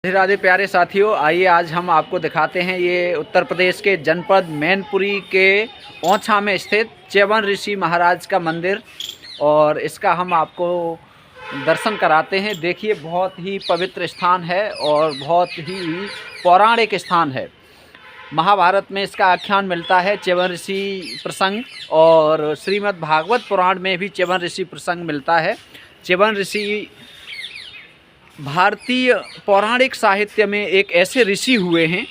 राधे राधे प्यारे साथियों, आइए आज हम आपको दिखाते हैं ये उत्तर प्रदेश के जनपद मैनपुरी के ओछा में स्थित च्यवन ऋषि महाराज का मंदिर। और इसका हम आपको दर्शन कराते हैं। देखिए, बहुत ही पवित्र स्थान है और बहुत ही पौराणिक स्थान है। महाभारत में इसका आख्यान मिलता है च्यवन ऋषि प्रसंग, और श्रीमद् भागवत पुराण में भी च्यवन ऋषि प्रसंग मिलता है। च्यवन ऋषि भारतीय पौराणिक साहित्य में एक ऐसे ऋषि हुए हैं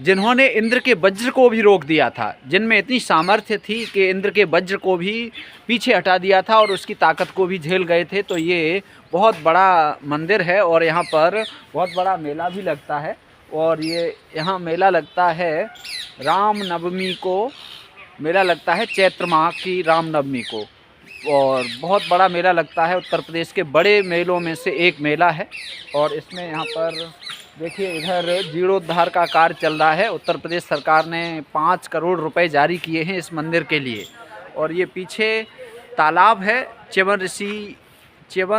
जिन्होंने इंद्र के वज्र को भी रोक दिया था, जिनमें इतनी सामर्थ्य थी कि इंद्र के वज्र को भी पीछे हटा दिया था और उसकी ताकत को भी झेल गए थे। तो ये बहुत बड़ा मंदिर है और यहाँ पर बहुत बड़ा मेला भी लगता है। और ये यहाँ मेला लगता है रामनवमी को, मेला लगता है चैत्र माह की रामनवमी को, और बहुत बड़ा मेला लगता है। उत्तर प्रदेश के बड़े मेलों में से एक मेला है। और इसमें यहाँ पर देखिए, इधर जीर्णोद्धार का कार्य चल रहा है। उत्तर प्रदेश सरकार ने 5 करोड़ रुपए जारी किए हैं इस मंदिर के लिए। और ये पीछे तालाब है। च्यवन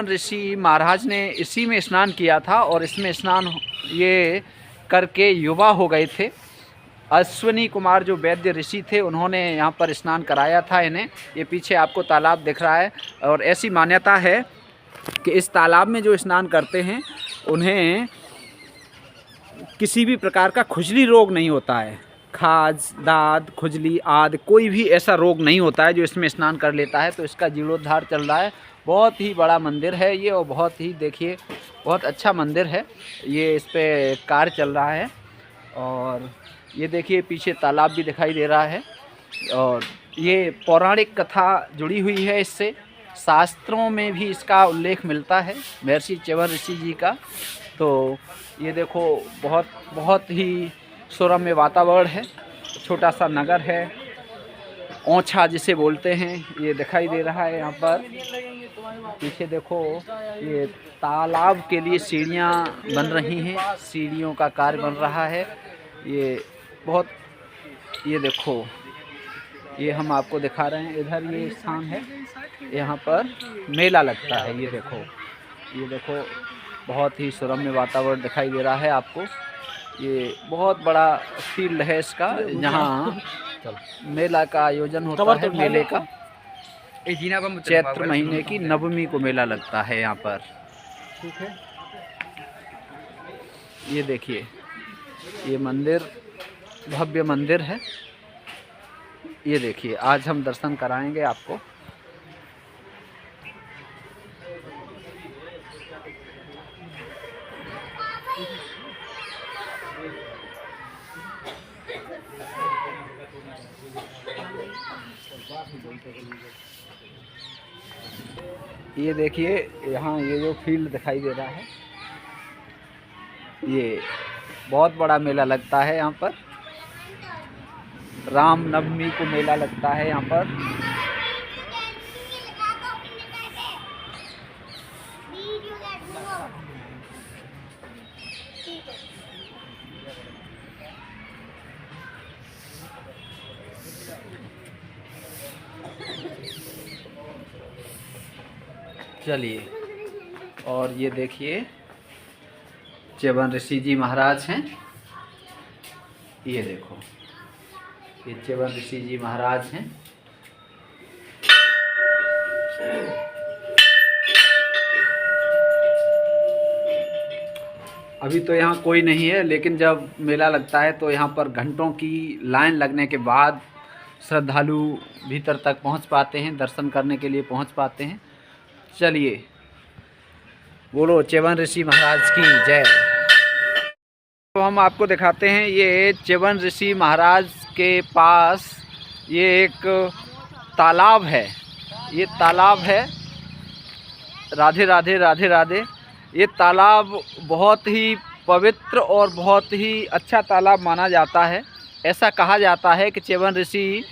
ऋषि महाराज ने इसी में स्नान किया था और इसमें स्नान ये करके युवा हो गए थे। अश्विनी कुमार जो वैद्य ऋषि थे, उन्होंने यहाँ पर स्नान कराया था इन्हें। ये पीछे आपको तालाब दिख रहा है। और ऐसी मान्यता है कि इस तालाब में जो स्नान करते हैं उन्हें किसी भी प्रकार का खुजली रोग नहीं होता है। खाज, दाद, खुजली आदि कोई भी ऐसा रोग नहीं होता है जो इसमें स्नान कर लेता है। तो इसका जीर्णोद्धार चल रहा है। बहुत ही बड़ा मंदिर है ये, और बहुत ही देखिए बहुत अच्छा मंदिर है ये। इस पर कार्य चल रहा है। और ये देखिए पीछे तालाब भी दिखाई दे रहा है। और ये पौराणिक कथा जुड़ी हुई है इससे। शास्त्रों में भी इसका उल्लेख मिलता है महर्षि च्यवन ऋषि जी का। तो ये देखो, बहुत ही सुरम्य वातावरण है। छोटा सा नगर है, ओछा जिसे बोलते हैं, ये दिखाई दे रहा है यहाँ पर। पीछे देखो, ये तालाब के लिए सीढ़ियाँ बन रही हैं, सीढ़ियों का कार्य बन रहा है। ये देखो, ये हम आपको दिखा रहे हैं। इधर ये स्थान है, यहाँ पर मेला लगता है। ये देखो बहुत ही सुरम्य वातावरण दिखाई दे रहा है आपको। ये बहुत बड़ा फील्ड है इसका, जहाँ मेला का आयोजन होता है। मेले का चैत्र महीने की नवमी को मेला लगता है यहाँ पर। ठीक है, ये देखिए, ये मंदिर भव्य मंदिर है। ये देखिए, आज हम दर्शन कराएंगे आपको। ये देखिए, यहाँ ये जो फील्ड दिखाई दे रहा है, ये बहुत बड़ा मेला लगता है यहाँ पर। रामनवमी को मेला लगता है यहाँ पर। चलिए, और ये देखिए च्यवन ऋषि जी महाराज हैं। ये देखो, ये च्यवन ऋषि जी महाराज हैं। अभी तो यहाँ कोई नहीं है, लेकिन जब मेला लगता है तो यहाँ पर घंटों की लाइन लगने के बाद श्रद्धालु भीतर तक पहुँच पाते हैं, दर्शन करने के लिए पहुँच पाते हैं। चलिए, बोलो च्यवन ऋषि महाराज की जय। तो हम आपको दिखाते हैं, ये च्यवन ऋषि महाराज के पास ये एक तालाब है। ये तालाब है, राधे राधे राधे राधे। ये तालाब बहुत ही पवित्र और बहुत ही अच्छा तालाब माना जाता है। ऐसा कहा जाता है कि च्यवन ऋषि,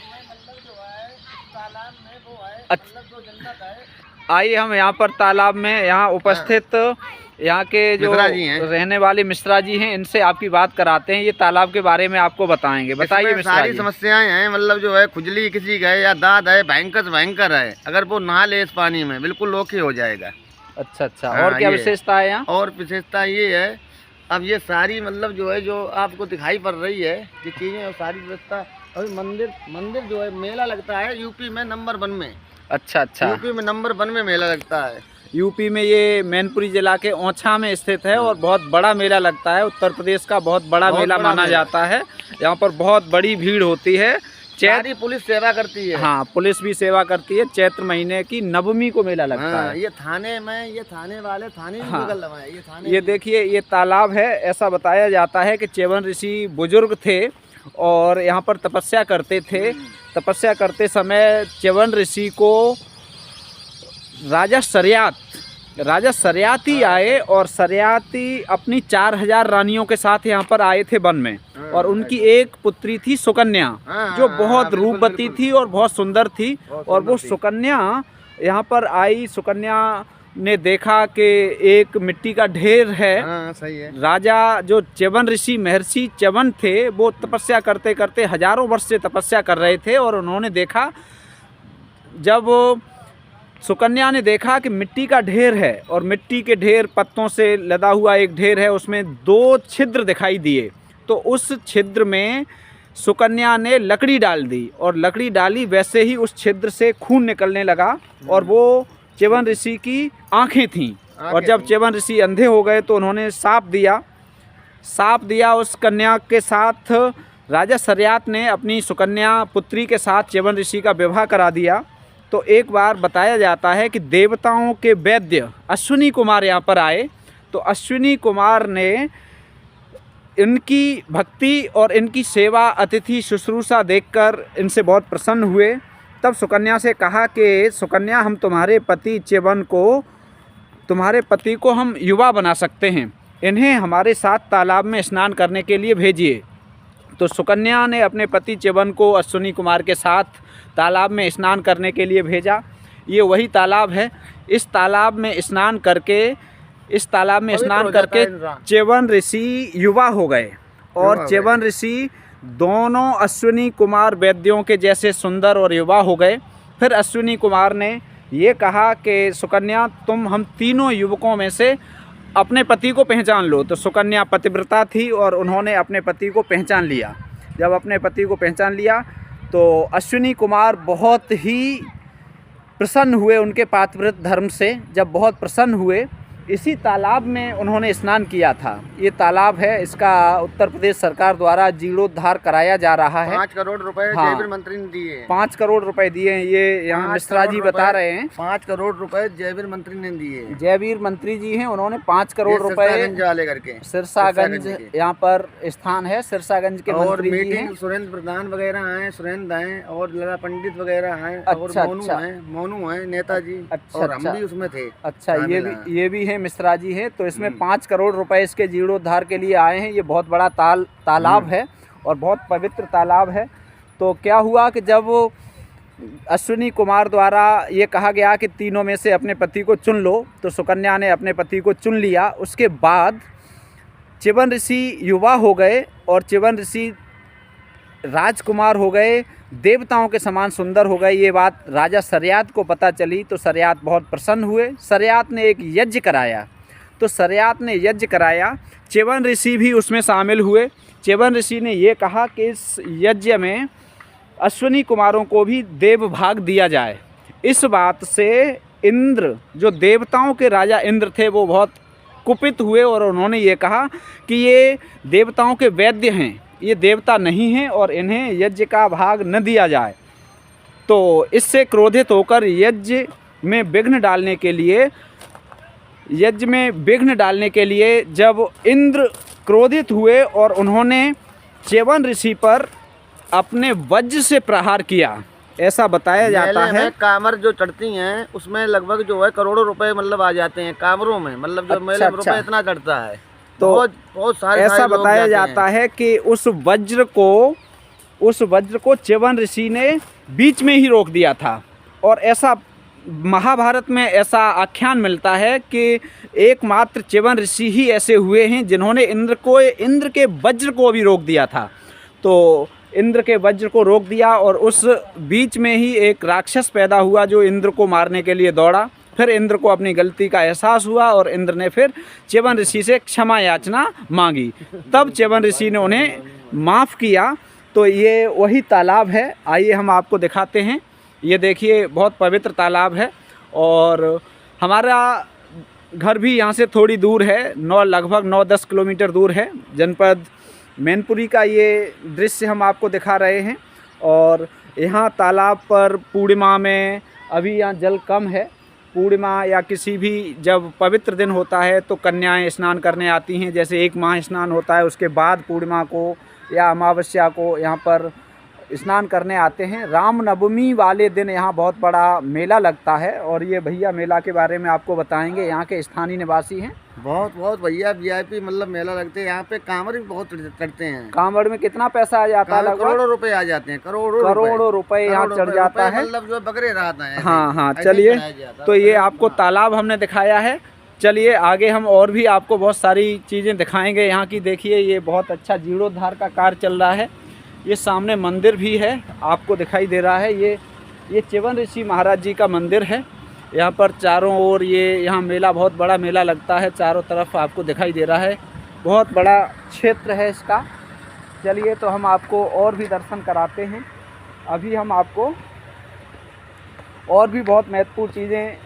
आइए हम यहाँ पर तालाब में यहाँ उपस्थित यहाँ के जो रहने वाले मिश्रा जी हैं, इनसे आपकी बात कराते हैं। ये तालाब के बारे में आपको बताएंगे। बताइए मिश्रा जी। सारी समस्याएं हैं, मतलब जो है खुजली किसी का है या दाद है, भयंकर है, अगर वो नहा ले इस पानी में बिल्कुल ओके हो जाएगा। अच्छा, और क्या विशेषता है यहाँ? और विशेषता ये है, अब ये सारी मतलब जो है जो आपको दिखाई पड़ रही है ये चीज़ें और सारी व्यवस्था। अभी मंदिर जो है मेला लगता है यूपी में नंबर 1 में। अच्छा अच्छा। यूपी में नंबर 1 में मेला लगता है। यूपी में ये मैनपुरी जिला के ओछा में स्थित है और बहुत बड़ा मेला लगता है। उत्तर प्रदेश का बहुत बड़ा मेला माना जाता है। यहाँ पर बहुत बड़ी भीड़ होती है। सारी पुलिस सेवा करती है। हाँ, पुलिस भी सेवा करती है। चैत्र महीने की नवमी को मेला लगता है। ये थाने में ये थाने वाले थाने भी बगल में है। ये थाने ये देखिए ये तालाब है। ऐसा बताया जाता है कि च्यवन ऋषि बुजुर्ग थे और यहाँ पर तपस्या करते थे। तपस्या करते समय च्यवन ऋषि को राजा सरियाती आए और सरियाती अपनी 4000 रानियों के साथ यहाँ पर आए थे वन में। और उनकी एक पुत्री थी सुकन्या जो बहुत रूपवती थी और बहुत सुंदर थी। और वो सुकन्या यहाँ पर आई। सुकन्या ने देखा कि एक मिट्टी का ढेर है। सही है। राजा जो च्यवन ऋषि महर्षि च्यवन थे वो तपस्या करते करते हजारों वर्ष से तपस्या कर रहे थे। और उन्होंने देखा, जब सुकन्या ने देखा कि मिट्टी का ढेर है और मिट्टी के ढेर पत्तों से लदा हुआ एक ढेर है, उसमें 2 छिद्र दिखाई दिए। तो उस छिद्र में सुकन्या ने लकड़ी डाल दी और लकड़ी डाली, वैसे ही उस छिद्र से खून निकलने लगा। और वो च्यवन ऋषि की आंखें थीं। और जब च्यवन ऋषि अंधे हो गए तो उन्होंने साप दिया उस कन्या के साथ। राजा सरियात ने अपनी सुकन्या पुत्री के साथ च्यवन ऋषि का विवाह करा दिया। तो एक बार बताया जाता है कि देवताओं के वैद्य अश्विनी कुमार यहाँ पर आए। तो अश्विनी कुमार ने इनकी भक्ति और इनकी सेवा, अतिथि शुश्रूषा देखकर इनसे बहुत प्रसन्न हुए। तब सुकन्या से कहा कि सुकन्या, हम तुम्हारे पति को हम युवा बना सकते हैं, इन्हें हमारे साथ तालाब में स्नान करने के लिए भेजिए। तो सुकन्या ने अपने पति च्यवन को अश्विनी कुमार के साथ तालाब में स्नान करने के लिए भेजा। ये वही तालाब है। इस तालाब में स्नान करके च्यवन ऋषि युवा हो गए। और च्यवन ऋषि दोनों अश्विनी कुमार वैद्यों के जैसे सुंदर और युवा हो गए। फिर अश्विनी कुमार ने ये कहा कि सुकन्या, तुम हम तीनों युवकों में से अपने पति को पहचान लो। तो सुकन्या पतिव्रता थी और उन्होंने अपने पति को पहचान लिया। जब अपने पति को पहचान लिया तो अश्विनी कुमार बहुत ही प्रसन्न हुए उनके पातिव्रत धर्म से। जब बहुत प्रसन्न हुए, इसी तालाब में उन्होंने स्नान किया था। ये तालाब है, इसका उत्तर प्रदेश सरकार द्वारा जीर्णोद्धार कराया जा रहा है। 5 करोड़ रुपए जयवीर मंत्री ने दिए। 5 करोड़ रुपए दिए हैं, ये यहाँ मिश्रा जी बता रहे हैं। 5 करोड़ रुपए जयवीर मंत्री ने दिए। जयवीर मंत्री जी हैं, उन्होंने 5 करोड़ रुपए वाले करके सिरसागंज यहाँ पर स्थान है, सिरसागंज के मंत्री जी हैं। सुरेंद्र प्रधान वगैरह हैं, सुरेंद्र हैं और लला पंडित वगैरह हैं। अच्छा, मोनू हैं, नेताजी। अच्छा, और हम भी उसमें थे। अच्छा, ये भी है, मिश्रा जी है। तो इसमें 5 करोड़ रुपए इसके जीर्णोद्धार के लिए आए हैं। ये बहुत बड़ा तालाब है और बहुत पवित्र तालाब है। तो क्या हुआ कि जब अश्विनी कुमार द्वारा ये कहा गया कि तीनों में से अपने पति को चुन लो, तो सुकन्या ने अपने पति को चुन लिया। उसके बाद च्यवन ऋषि युवा हो गए और च्यवन ऋषि राजकुमार हो गए, देवताओं के समान सुंदर हो गए। ये बात राजा सरियात को पता चली तो सरियात बहुत प्रसन्न हुए। सरियात ने एक यज्ञ कराया। तो सरियात ने यज्ञ कराया, च्यवन ऋषि भी उसमें शामिल हुए। च्यवन ऋषि ने ये कहा कि इस यज्ञ में अश्विनी कुमारों को भी देव भाग दिया जाए। इस बात से इंद्र, जो देवताओं के राजा इंद्र थे, वो बहुत कुपित हुए और उन्होंने ये कहा कि ये देवताओं के वैद्य हैं, ये देवता नहीं हैं और इन्हें यज्ञ का भाग न दिया जाए। तो इससे क्रोधित होकर यज्ञ में विघ्न डालने के लिए जब इंद्र क्रोधित हुए और उन्होंने च्यवन ऋषि पर अपने वज्र से प्रहार किया, ऐसा बताया जाता है। कामर जो चढ़ती हैं उसमें लगभग जो है करोड़ों रुपए मतलब आ जाते हैं कामरों में, मतलब जो मेले में रुपए इतना चढ़ता है। तो बहुत सारे ऐसा बताया जाता है कि उस वज्र को च्यवन ऋषि ने बीच में ही रोक दिया था। और ऐसा महाभारत में ऐसा आख्यान मिलता है कि एकमात्र च्यवन ऋषि ही ऐसे हुए हैं जिन्होंने इंद्र के वज्र को भी रोक दिया था। तो इंद्र के वज्र को रोक दिया और उस बीच में ही एक राक्षस पैदा हुआ जो इंद्र को मारने के लिए दौड़ा फिर इंद्र को अपनी गलती का एहसास हुआ और इंद्र ने फिर च्यवन ऋषि से क्षमा याचना मांगी। तब च्यवन ऋषि ने उन्हें माफ़ किया। तो ये वही तालाब है, आइए हम आपको दिखाते हैं। ये देखिए बहुत पवित्र तालाब है और हमारा घर भी यहाँ से थोड़ी दूर है, लगभग 9-10 किलोमीटर दूर है। जनपद मैनपुरी का ये दृश्य हम आपको दिखा रहे हैं। और यहाँ तालाब पर पूर्णिमा में, अभी यहाँ जल कम है, पूर्णिमा या किसी भी जब पवित्र दिन होता है तो कन्याएं स्नान करने आती हैं। जैसे एक माह स्नान होता है, उसके बाद पूर्णिमा को या अमावस्या को यहाँ पर स्नान करने आते हैं। रामनवमी वाले दिन यहाँ बहुत बड़ा मेला लगता है और ये भैया मेला के बारे में आपको बताएंगे। यहाँ के स्थानीय निवासी हैं। बहुत भैया VIP मतलब मेला लगते हैं यहाँ पे। कांवड़ भी बहुत चढ़ते हैं। कांवड़ में कितना पैसा आ जाता है? करोड़ों रुपए आ जाते हैं, करोड़ों रुपए यहाँ चढ़ जाता है, मतलब जो बकरे रहता है। हाँ। चलिए, तो ये आपको तालाब हमने दिखाया है। चलिए आगे हम और भी आपको बहुत सारी चीज़ें दिखाएंगे यहाँ की। देखिए ये बहुत अच्छा जीर्णोद्धार का कार्य चल रहा है। ये सामने मंदिर भी है, आपको दिखाई दे रहा है। ये च्यवन ऋषि महाराज जी का मंदिर है। यहाँ पर चारों ओर यहाँ मेला, बहुत बड़ा मेला लगता है। चारों तरफ आपको दिखाई दे रहा है, बहुत बड़ा क्षेत्र है इसका। चलिए तो हम आपको और भी दर्शन कराते हैं। अभी हम आपको और भी बहुत महत्वपूर्ण चीज़ें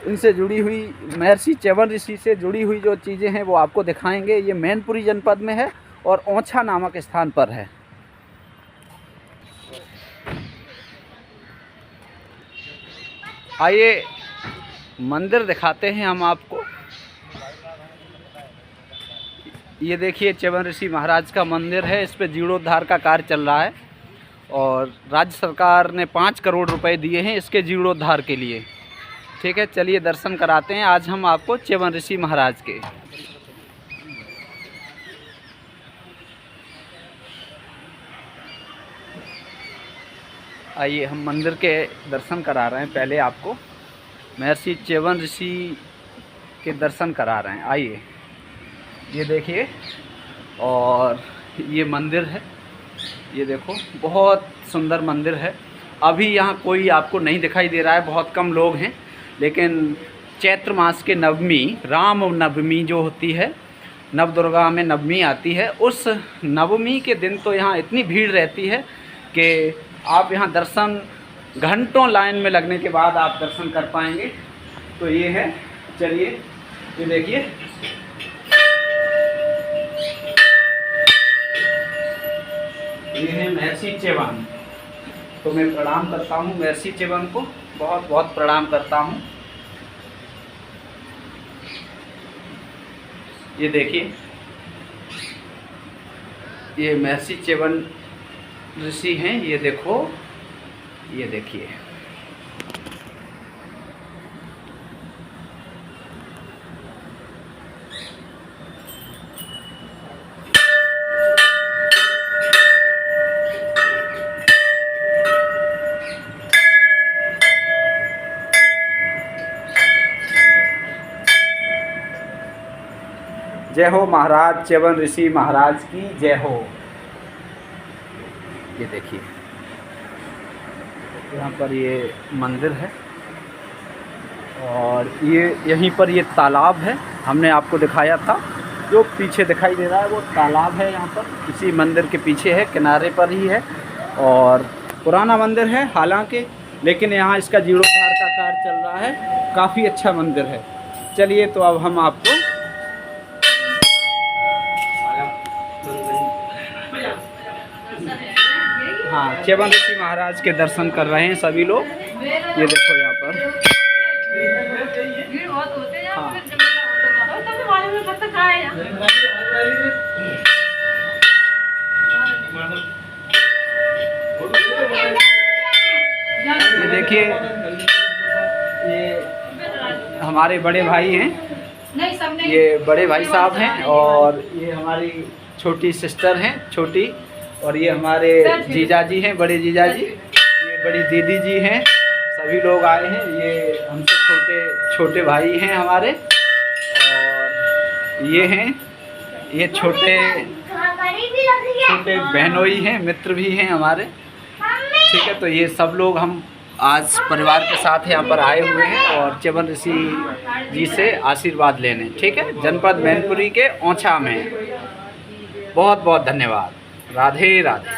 इनसे जुड़ी हुई, महर्षि च्यवन ऋषि से जुड़ी हुई जो चीज़ें हैं वो आपको दिखाएंगे। ये मैनपुरी जनपद में है और ओछा नामक स्थान पर है। आइए मंदिर दिखाते हैं हम आपको। ये देखिए च्यवन ऋषि महाराज का मंदिर है। इस पे जीर्णोद्धार का कार्य चल रहा है और राज्य सरकार ने 5 करोड़ रुपए दिए हैं इसके जीर्णोद्धार के लिए। ठीक है, चलिए दर्शन कराते हैं आज हम आपको च्यवन ऋषि महाराज के। आइए हम मंदिर के दर्शन करा रहे हैं। पहले आपको महर्षि च्यवन ऋषि के दर्शन करा रहे हैं। आइए, ये देखिए, और ये मंदिर है। ये देखो बहुत सुंदर मंदिर है। अभी यहाँ कोई आपको नहीं दिखाई दे रहा है, बहुत कम लोग हैं। लेकिन चैत्र मास के नवमी, राम नवमी जो होती है, नवदुर्गा में नवमी आती है, उस नवमी के दिन तो यहाँ इतनी भीड़ रहती है कि आप यहाँ दर्शन घंटों लाइन में लगने के बाद आप दर्शन कर पाएंगे। तो ये है, चलिए ये देखिए, ये है महर्षि च्यवन। तो मैं प्रणाम करता हूँ महर्षि च्यवन को, बहुत बहुत प्रणाम करता हूँ। ये देखिए, ये महर्षि च्यवन ऋषि हैं। ये देखो, ये देखिए, जय हो महाराज च्यवन ऋषि महाराज की जय हो। ये देखिए, यहाँ पर ये मंदिर है और ये यहीं पर ये तालाब है, हमने आपको दिखाया था। जो पीछे दिखाई दे रहा है वो तालाब है, यहाँ पर इसी मंदिर के पीछे है, किनारे पर ही है। और पुराना मंदिर है हालांकि, लेकिन यहाँ इसका जीर्णोद्धार का कार्य चल रहा है। काफ़ी अच्छा मंदिर है। चलिए तो अब हम आपको हाँ च्यवन ऋषि महाराज के दर्शन कर रहे हैं सभी लोग। ये देखो यहाँ पर, हाँ ये देखिए, ये हमारे बड़े भाई हैं, ये बड़े भाई साहब हैं, और ये हमारी छोटी सिस्टर हैं, छोटी, और ये हमारे जीजा जी हैं, बड़े जीजा जी, ये बड़ी दीदी जी हैं। सभी लोग आए हैं। ये हमसे छोटे भाई हैं हमारे, और ये हैं, ये छोटे बहनोई हैं, मित्र भी हैं हमारे। ठीक है, तो ये सब लोग हम आज परिवार के साथ यहाँ पर आए हुए हैं और च्यवन ऋषि जी से आशीर्वाद लेने। ठीक है, जनपद मैनपुरी के ओंछा में। बहुत बहुत धन्यवाद। राधे राधे।